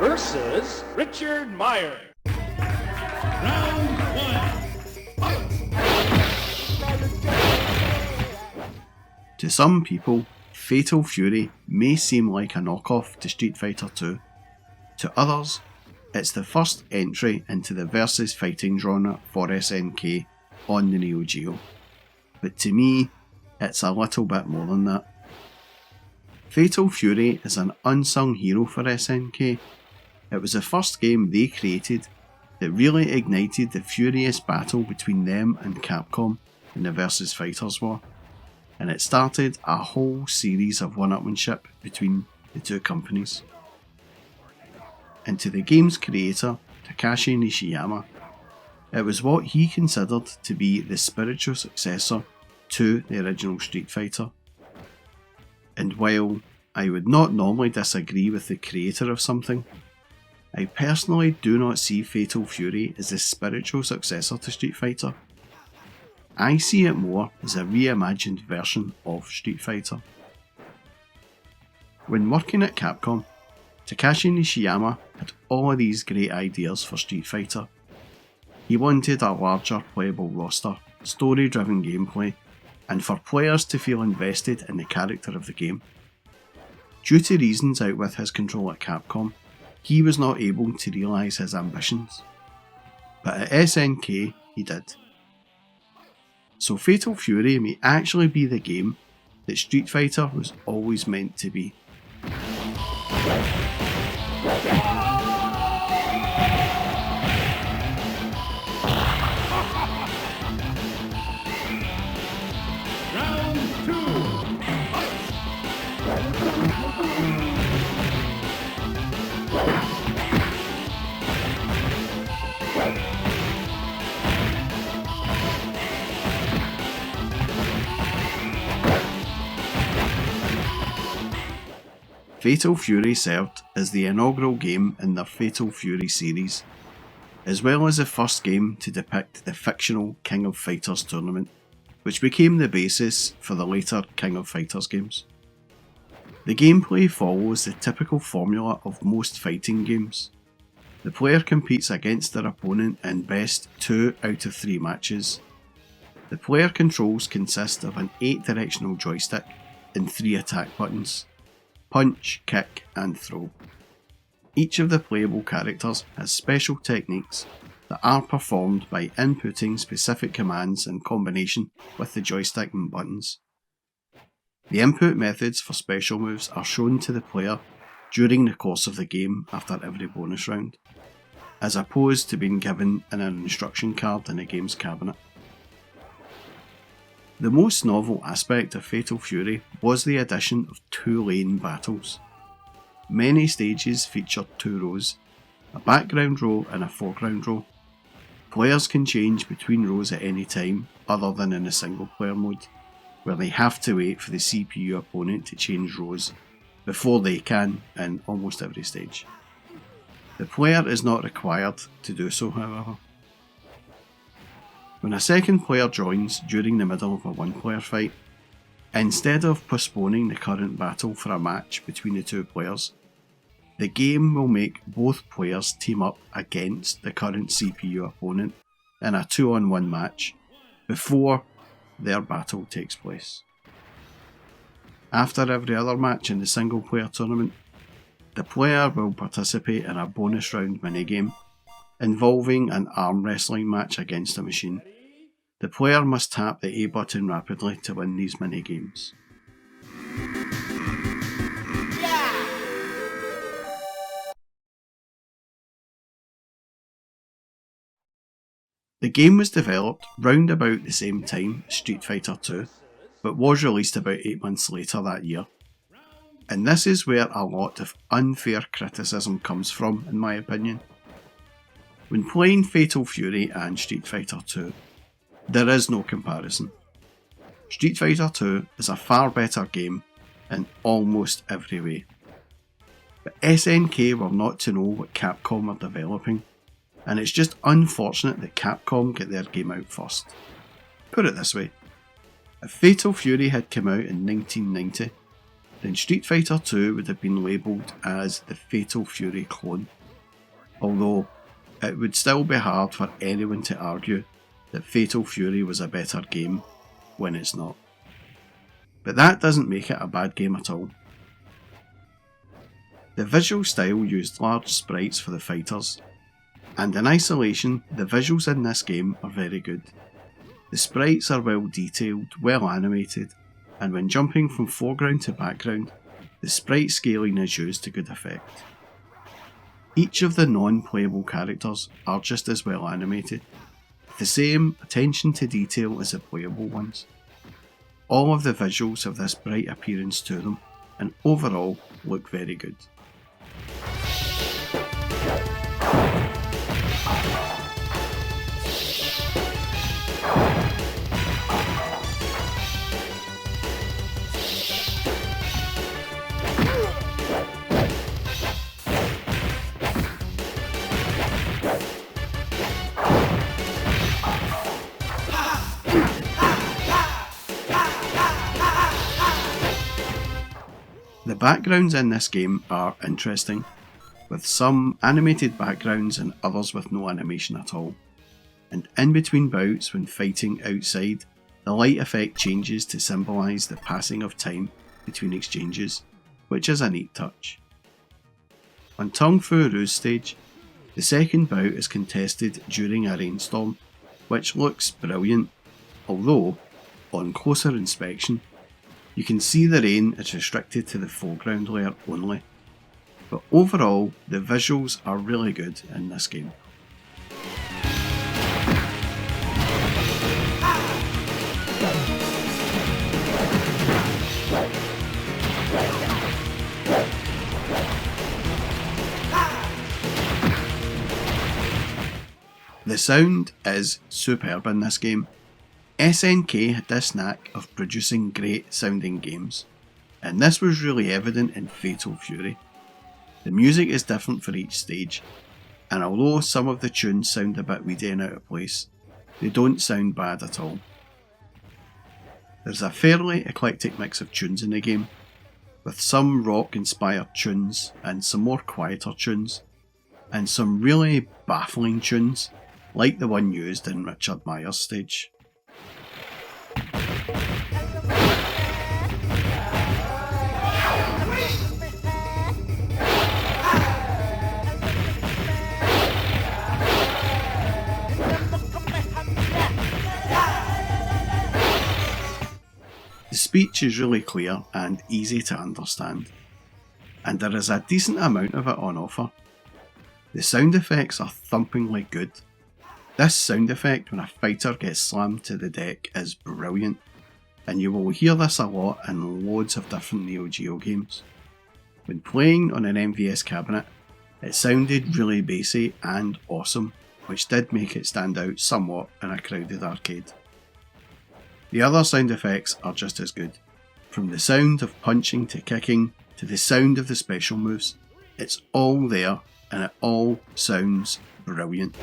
versus Richard Meyer. Round 1. To some people, Fatal Fury may seem like a knockoff to Street Fighter 2. To others, it's the first entry into the versus fighting genre for SNK on the Neo Geo. But to me, it's a little bit more than that. Fatal Fury is an unsung hero for SNK. It was the first game they created that really ignited the furious battle between them and Capcom in the Versus Fighters war, and it started a whole series of one-upmanship between the two companies. And to the game's creator, Takashi Nishiyama, it was what he considered to be the spiritual successor to the original Street Fighter. And while I would not normally disagree with the creator of something, I personally do not see Fatal Fury as the spiritual successor to Street Fighter. I see it more as a reimagined version of Street Fighter. When working at Capcom, Takashi Nishiyama had all of these great ideas for Street Fighter. He wanted a larger playable roster, story-driven gameplay, and for players to feel invested in the character of the game. Due to reasons out with his control at Capcom, he was not able to realise his ambitions. But at SNK, he did. So Fatal Fury may actually be the game that Street Fighter was always meant to be. Fatal Fury served as the inaugural game in their Fatal Fury series, as well as the first game to depict the fictional King of Fighters tournament, which became the basis for the later King of Fighters games. The gameplay follows the typical formula of most fighting games. The player competes against their opponent in best 2 out of 3 matches. The player controls consist of an 8-directional joystick and 3 attack buttons: punch, kick and throw. Each of the playable characters has special techniques that are performed by inputting specific commands in combination with the joystick and buttons. The input methods for special moves are shown to the player during the course of the game after every bonus round, as opposed to being given in an instruction card in the game's cabinet. The most novel aspect of Fatal Fury was the addition of 2-lane battles. Many stages featured 2 rows, a background row and a foreground row. Players can change between rows at any time other than in the single player mode, where they have to wait for the CPU opponent to change rows before they can in almost every stage. The player is not required to do so, however. When a second player joins during the middle of a one-player fight, instead of postponing the current battle for a match between the 2 players, the game will make both players team up against the current CPU opponent in a 2-on-1 match before their battle takes place. After every other match in the single player tournament, the player will participate in a bonus round minigame involving an arm wrestling match against a machine. The player must tap the A button rapidly to win these minigames. The game was developed round about the same time as Street Fighter 2, but was released about 8 months later that year. And this is where a lot of unfair criticism comes from, in my opinion. When playing Fatal Fury and Street Fighter 2, there is no comparison. Street Fighter 2 is a far better game in almost every way. But SNK were not to know what Capcom are developing, and it's just unfortunate that Capcom get their game out first. Put it this way, if Fatal Fury had come out in 1990, then Street Fighter 2 would have been labelled as the Fatal Fury clone, although it would still be hard for anyone to argue that Fatal Fury was a better game when it's not. But that doesn't make it a bad game at all. The visual style used large sprites for the fighters, and in isolation, the visuals in this game are very good. The sprites are well detailed, well animated, and when jumping from foreground to background, the sprite scaling is used to good effect. Each of the non-playable characters are just as well animated, with the same attention to detail as the playable ones. All of the visuals have this bright appearance to them, and overall look very good. The backgrounds in this game are interesting, with some animated backgrounds and others with no animation at all. And in between bouts when fighting outside, the light effect changes to symbolise the passing of time between exchanges, which is a neat touch. On Tung Fu Ru's stage, the second bout is contested during a rainstorm, which looks brilliant, although, on closer inspection, you can see the rain is restricted to the foreground layer only, but overall the visuals are really good in this game. The sound is superb in this game. SNK had this knack of producing great sounding games, and this was really evident in Fatal Fury. The music is different for each stage, and although some of the tunes sound a bit weedy and out of place, they don't sound bad at all. There's a fairly eclectic mix of tunes in the game, with some rock inspired tunes and some more quieter tunes, and some really baffling tunes, like the one used in Richard Meyer's stage. The speech is really clear and easy to understand, and there is a decent amount of it on offer. The sound effects are thumpingly good. This sound effect when a fighter gets slammed to the deck is brilliant, and you will hear this a lot in loads of different Neo Geo games. When playing on an MVS cabinet, it sounded really bassy and awesome, which did make it stand out somewhat in a crowded arcade. The other sound effects are just as good. From the sound of punching to kicking, to the sound of the special moves, it's all there and it all sounds brilliant.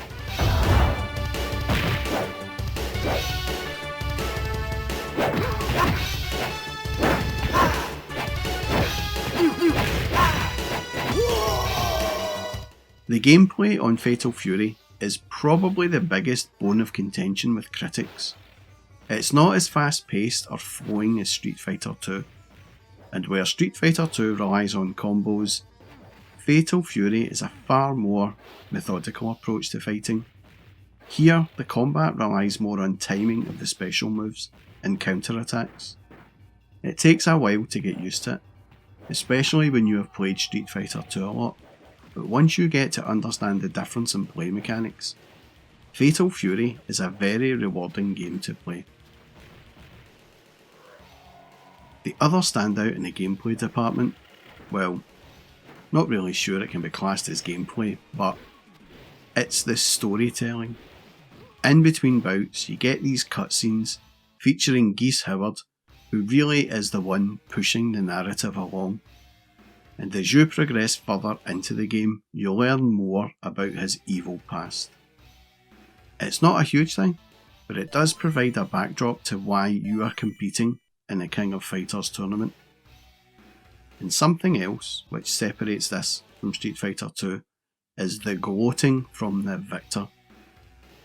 The gameplay on Fatal Fury is probably the biggest bone of contention with critics. It's not as fast paced or flowing as Street Fighter 2, and where Street Fighter 2 relies on combos, Fatal Fury is a far more methodical approach to fighting. Here, the combat relies more on timing of the special moves and counter-attacks. It takes a while to get used to it, especially when you have played Street Fighter 2 a lot, but once you get to understand the difference in play mechanics, Fatal Fury is a very rewarding game to play. The other standout in the gameplay department, well, not really sure it can be classed as gameplay, but it's the storytelling. In between bouts, you get these cutscenes featuring Geese Howard, who really is the one pushing the narrative along. And as you progress further into the game, you learn more about his evil past. It's not a huge thing, but it does provide a backdrop to why you are competing in the King of Fighters tournament. And something else which separates this from Street Fighter 2 is the gloating from the victor.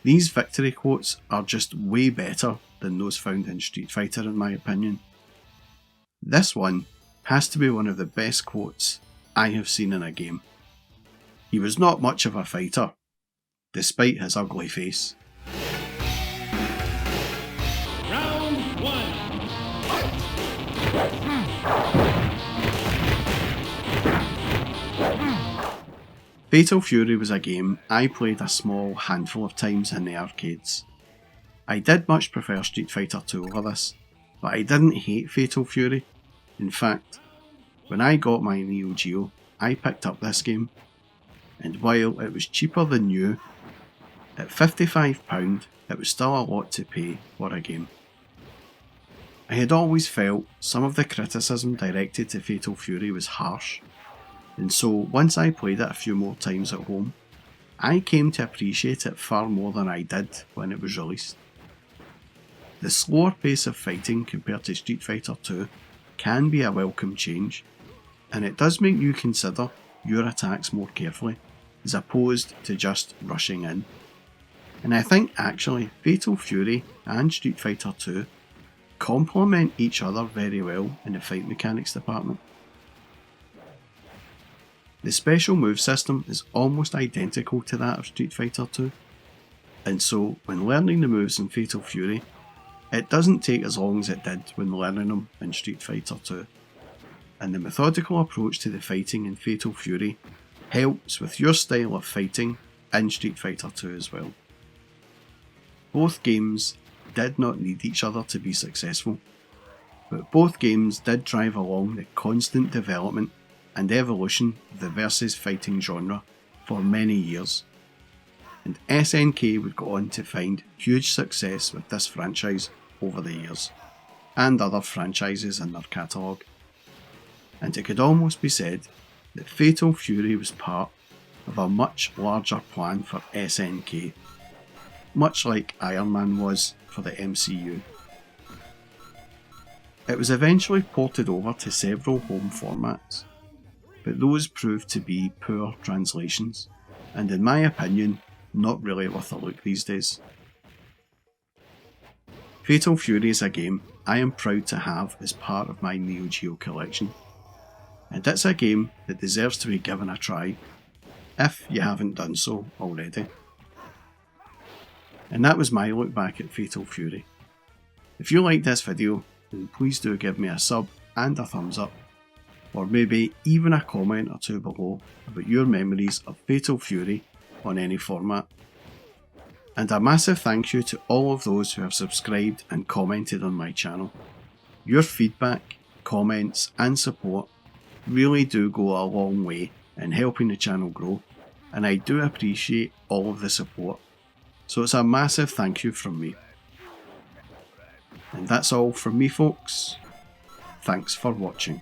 These victory quotes are just way better than those found in Street Fighter in my opinion. This one has to be one of the best quotes I have seen in a game. He was not much of a fighter, despite his ugly face. Round 1. Fatal Fury was a game I played a small handful of times in the arcades. I did much prefer Street Fighter 2 over this, but I didn't hate Fatal Fury. In fact, when I got my Neo Geo, I picked up this game, and while it was cheaper than new, at £55 it was still a lot to pay for a game. I had always felt some of the criticism directed to Fatal Fury was harsh, and so once I played it a few more times at home, I came to appreciate it far more than I did when it was released. The slower pace of fighting compared to Street Fighter 2 can be a welcome change, and it does make you consider your attacks more carefully, as opposed to just rushing in. And I think actually Fatal Fury and Street Fighter 2 complement each other very well in the fight mechanics department. The special move system is almost identical to that of Street Fighter 2, and so when learning the moves in Fatal Fury, it doesn't take as long as it did when learning them in Street Fighter 2, and the methodical approach to the fighting in Fatal Fury helps with your style of fighting in Street Fighter 2 as well. Both games did not need each other to be successful, but both games did drive along the constant development and evolution of the versus fighting genre for many years, and SNK would go on to find huge success with this franchise over the years, and other franchises in their catalogue. And it could almost be said that Fatal Fury was part of a much larger plan for SNK, much like Iron Man was for the MCU. It was eventually ported over to several home formats, but those proved to be poor translations, and in my opinion, not really worth a look these days. Fatal Fury is a game I am proud to have as part of my Neo Geo collection, and it's a game that deserves to be given a try, if you haven't done so already. And that was my look back at Fatal Fury. If you liked this video, then please do give me a sub and a thumbs up, or maybe even a comment or two below about your memories of Fatal Fury on any format. And a massive thank you to all of those who have subscribed and commented on my channel. Your feedback, comments and support really do go a long way in helping the channel grow, and I do appreciate all of the support, so it's a massive thank you from me. And that's all from me folks, thanks for watching.